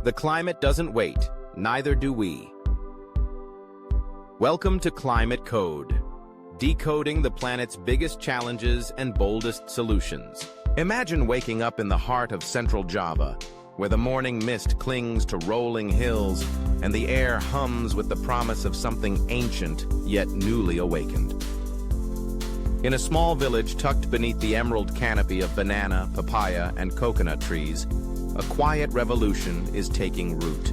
The climate doesn't wait, neither do we. Welcome to ClimateCode, decoding the planet's biggest challenges and boldest solutions. Imagine waking up in the heart of central Java, where the morning mist clings to rolling hills and the air hums with the promise of something ancient yet newly awakened. In a small village tucked beneath the emerald canopy of banana, papaya, and coconut trees, a quiet revolution is taking root.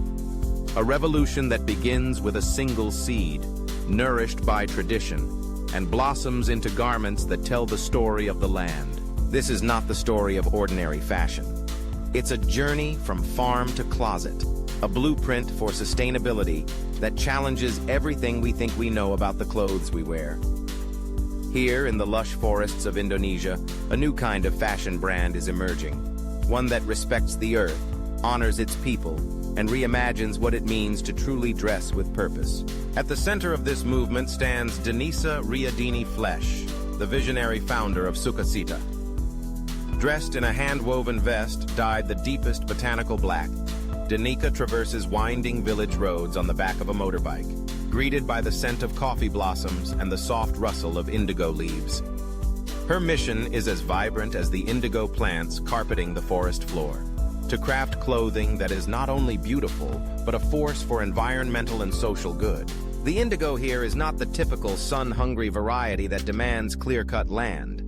A revolution that begins with a single seed, nourished by tradition, and blossoms into garments that tell the story of the land. This is not the story of ordinary fashion. It's a journey from farm to closet, a blueprint for sustainability that challenges everything we think we know about the clothes we wear. Here in the lush forests of Indonesia, a new kind of fashion brand is emerging. One that respects the earth, honors its people, and reimagines what it means to truly dress with purpose. At the center of this movement stands Denisa Riadini Flesh, the visionary founder of Sukacita. Dressed in a hand-woven vest dyed the deepest botanical black, Denika traverses winding village roads on the back of a motorbike, greeted by the scent of coffee blossoms and the soft rustle of indigo leaves. Her mission is as vibrant as the indigo plants carpeting the forest floor, to craft clothing that is not only beautiful, but a force for environmental and social good. The indigo here is not the typical sun-hungry variety that demands clear-cut land.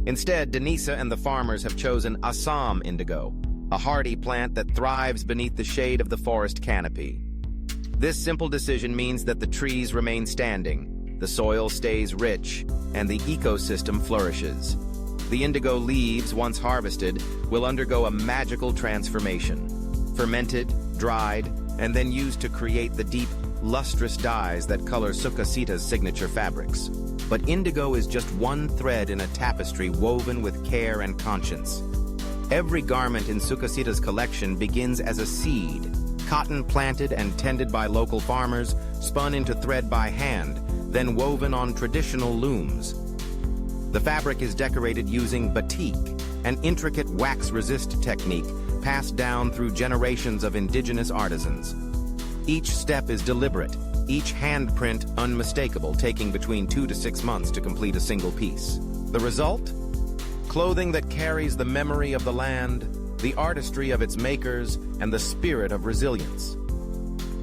Instead, Denisa and the farmers have chosen Assam indigo, a hardy plant that thrives beneath the shade of the forest canopy. This simple decision means that the trees remain standing, the soil stays rich, and the ecosystem flourishes. The indigo leaves, once harvested, will undergo a magical transformation. Fermented, dried, and then used to create the deep, lustrous dyes that color Sukacita's signature fabrics. But indigo is just one thread in a tapestry woven with care and conscience. Every garment in Sukacita's collection begins as a seed, cotton planted and tended by local farmers, spun into thread by hand, then woven on traditional looms. The fabric is decorated using batik, an intricate wax-resist technique passed down through generations of indigenous artisans. Each step is deliberate, each handprint unmistakable, taking between 2 to 6 months to complete a single piece. The result? Clothing that carries the memory of the land, the artistry of its makers, and the spirit of resilience.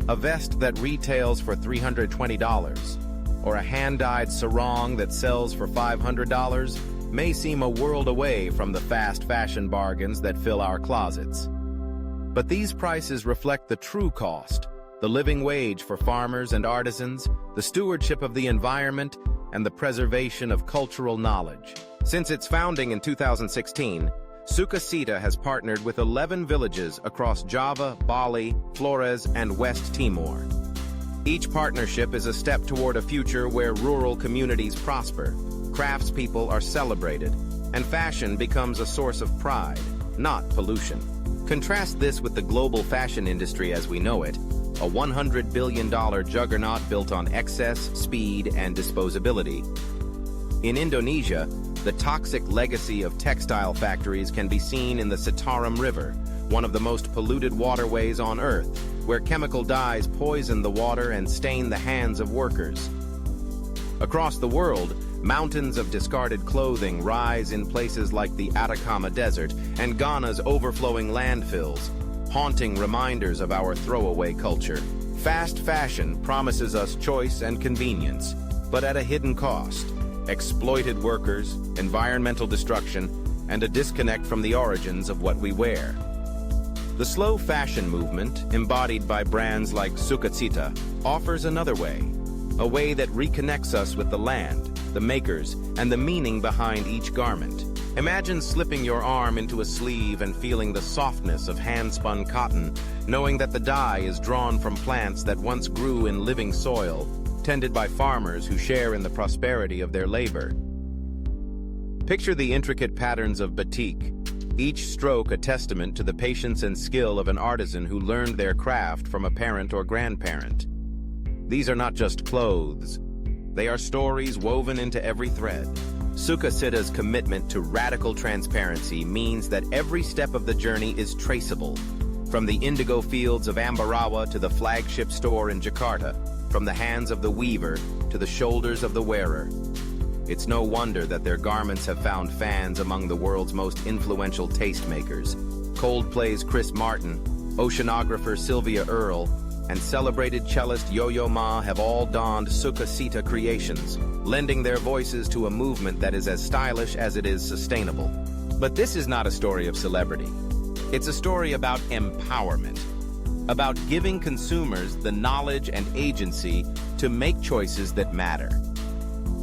A vest that retails for $320, or a hand-dyed sarong that sells for $500, may seem a world away from the fast fashion bargains that fill our closets. But these prices reflect the true cost, the living wage for farmers and artisans, the stewardship of the environment, and the preservation of cultural knowledge. Since its founding in 2016, Sukacita has partnered with 11 villages across Java, Bali, Flores, and West Timor. Each partnership is a step toward a future where rural communities prosper, craftspeople are celebrated, and fashion becomes a source of pride, not pollution. Contrast this with the global fashion industry as we know it, a $100 billion juggernaut built on excess, speed, and disposability. In Indonesia, the toxic legacy of textile factories can be seen in the Citarum River, one of the most polluted waterways on Earth, where chemical dyes poison the water and stain the hands of workers. Across the world, mountains of discarded clothing rise in places like the Atacama Desert and Ghana's overflowing landfills, haunting reminders of our throwaway culture. Fast fashion promises us choice and convenience, but at a hidden cost. Exploited workers, environmental destruction, and a disconnect from the origins of what we wear. The slow fashion movement, embodied by brands like Sukacita, offers another way, a way that reconnects us with the land, the makers, and the meaning behind each garment. Imagine slipping your arm into a sleeve and feeling the softness of hand-spun cotton, knowing that the dye is drawn from plants that once grew in living soil, tended by farmers who share in the prosperity of their labor. Picture the intricate patterns of batik, each stroke a testament to the patience and skill of an artisan who learned their craft from a parent or grandparent. These are not just clothes. They are stories woven into every thread. Sukacita's commitment to radical transparency means that every step of the journey is traceable. From the indigo fields of Ambarawa to the flagship store in Jakarta, from the hands of the weaver to the shoulders of the wearer. It's no wonder that their garments have found fans among the world's most influential tastemakers. Coldplay's Chris Martin, oceanographer Sylvia Earle, and celebrated cellist Yo-Yo Ma have all donned Sukasita creations, lending their voices to a movement that is as stylish as it is sustainable. But this is not a story of celebrity. It's a story about empowerment, about giving consumers the knowledge and agency to make choices that matter.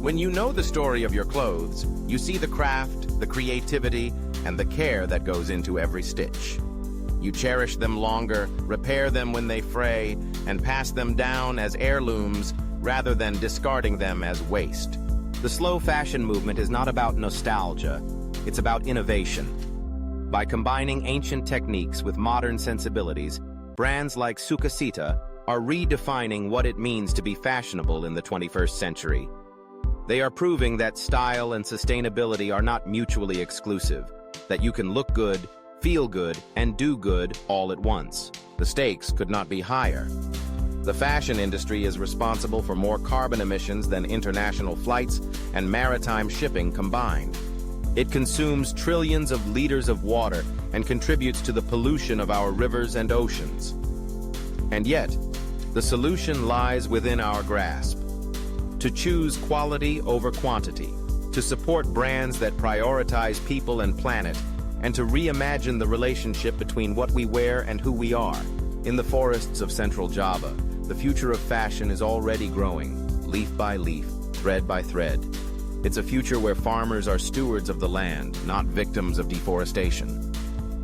When you know the story of your clothes, you see the craft, the creativity, and the care that goes into every stitch. You cherish them longer, repair them when they fray, and pass them down as heirlooms rather than discarding them as waste. The slow fashion movement is not about nostalgia, it's about innovation. By combining ancient techniques with modern sensibilities, brands like Sukasita are redefining what it means to be fashionable in the 21st century. They are proving that style and sustainability are not mutually exclusive, that you can look good, feel good, and do good all at once. The stakes could not be higher. The fashion industry is responsible for more carbon emissions than international flights and maritime shipping combined. It consumes trillions of liters of water and contributes to the pollution of our rivers and oceans. And yet, the solution lies within our grasp. To choose quality over quantity, to support brands that prioritize people and planet, and to reimagine the relationship between what we wear and who we are. In the forests of central Java, the future of fashion is already growing, leaf by leaf, thread by thread. It's a future where farmers are stewards of the land, not victims of deforestation.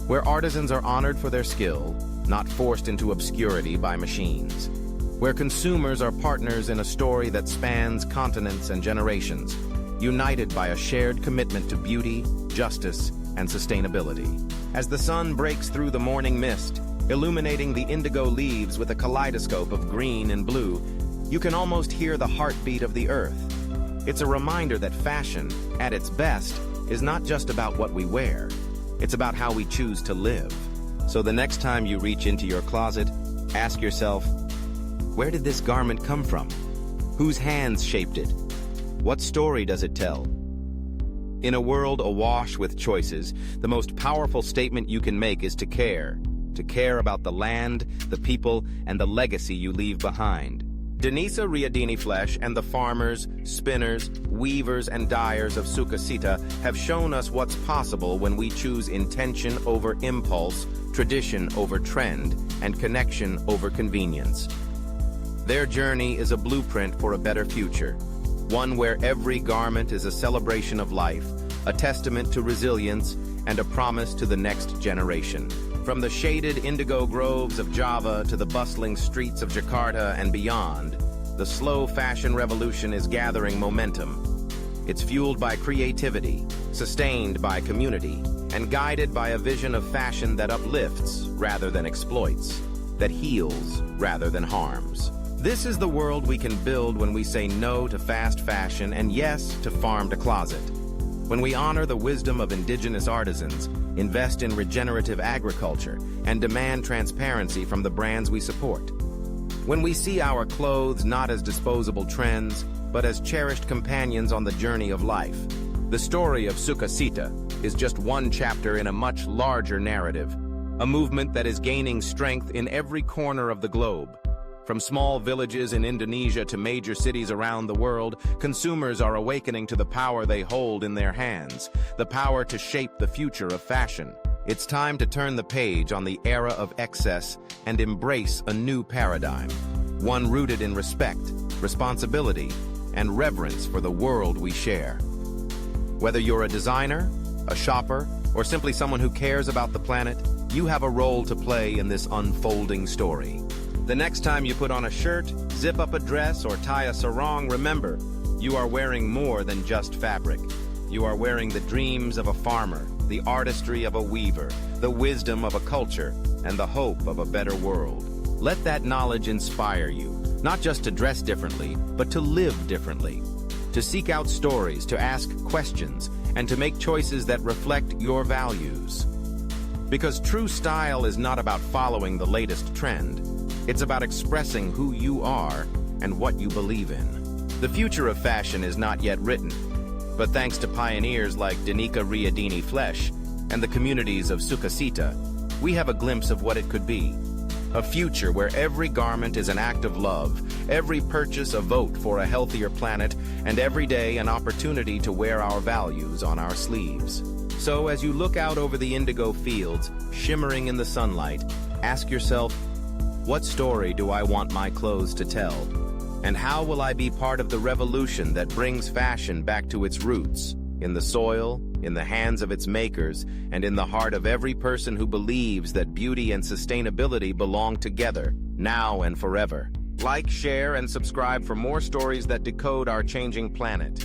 Where artisans are honored for their skill, not forced into obscurity by machines. Where consumers are partners in a story that spans continents and generations, united by a shared commitment to beauty, justice, and sustainability. As the sun breaks through the morning mist, illuminating the indigo leaves with a kaleidoscope of green and blue, you can almost hear the heartbeat of the earth. It's a reminder that fashion, at its best, is not just about what we wear. It's about how we choose to live. So the next time you reach into your closet, ask yourself, where did this garment come from? Whose hands shaped it? What story does it tell? In a world awash with choices, the most powerful statement you can make is to care about the land, the people, and the legacy you leave behind. Denisa Riadini Flesh and the farmers, spinners, weavers, and dyers of Sukasita have shown us what's possible when we choose intention over impulse, tradition over trend, and connection over convenience. Their journey is a blueprint for a better future, one where every garment is a celebration of life, a testament to resilience, and a promise to the next generation. From the shaded indigo groves of Java to the bustling streets of Jakarta and beyond, the slow fashion revolution is gathering momentum. It's fueled by creativity, sustained by community, and guided by a vision of fashion that uplifts rather than exploits, that heals rather than harms. This is the world we can build when we say no to fast fashion and yes to farm to closet. When we honor the wisdom of indigenous artisans, invest in regenerative agriculture, and demand transparency from the brands we support. When we see our clothes not as disposable trends, but as cherished companions on the journey of life. The story of Sukasita is just one chapter in a much larger narrative, a movement that is gaining strength in every corner of the globe. From small villages in Indonesia to major cities around the world, consumers are awakening to the power they hold in their hands, the power to shape the future of fashion. It's time to turn the page on the era of excess and embrace a new paradigm, one rooted in respect, responsibility, and reverence for the world we share. Whether you're a designer, a shopper, or simply someone who cares about the planet, you have a role to play in this unfolding story. The next time you put on a shirt, zip up a dress, or tie a sarong, remember, you are wearing more than just fabric. You are wearing the dreams of a farmer, the artistry of a weaver, the wisdom of a culture, and the hope of a better world. Let that knowledge inspire you, not just to dress differently, but to live differently, to seek out stories, to ask questions, and to make choices that reflect your values. Because true style is not about following the latest trend. It's about expressing who you are and what you believe in. The future of fashion is not yet written, but thanks to pioneers like Danica Riadini Flesh and the communities of Sukasita, we have a glimpse of what it could be. A future where every garment is an act of love, every purchase a vote for a healthier planet, and every day an opportunity to wear our values on our sleeves. So as you look out over the indigo fields, shimmering in the sunlight, ask yourself, what story do I want my clothes to tell? And how will I be part of the revolution that brings fashion back to its roots, in the soil, in the hands of its makers, and in the heart of every person who believes that beauty and sustainability belong together, now and forever? Like, share, and subscribe for more stories that decode our changing planet.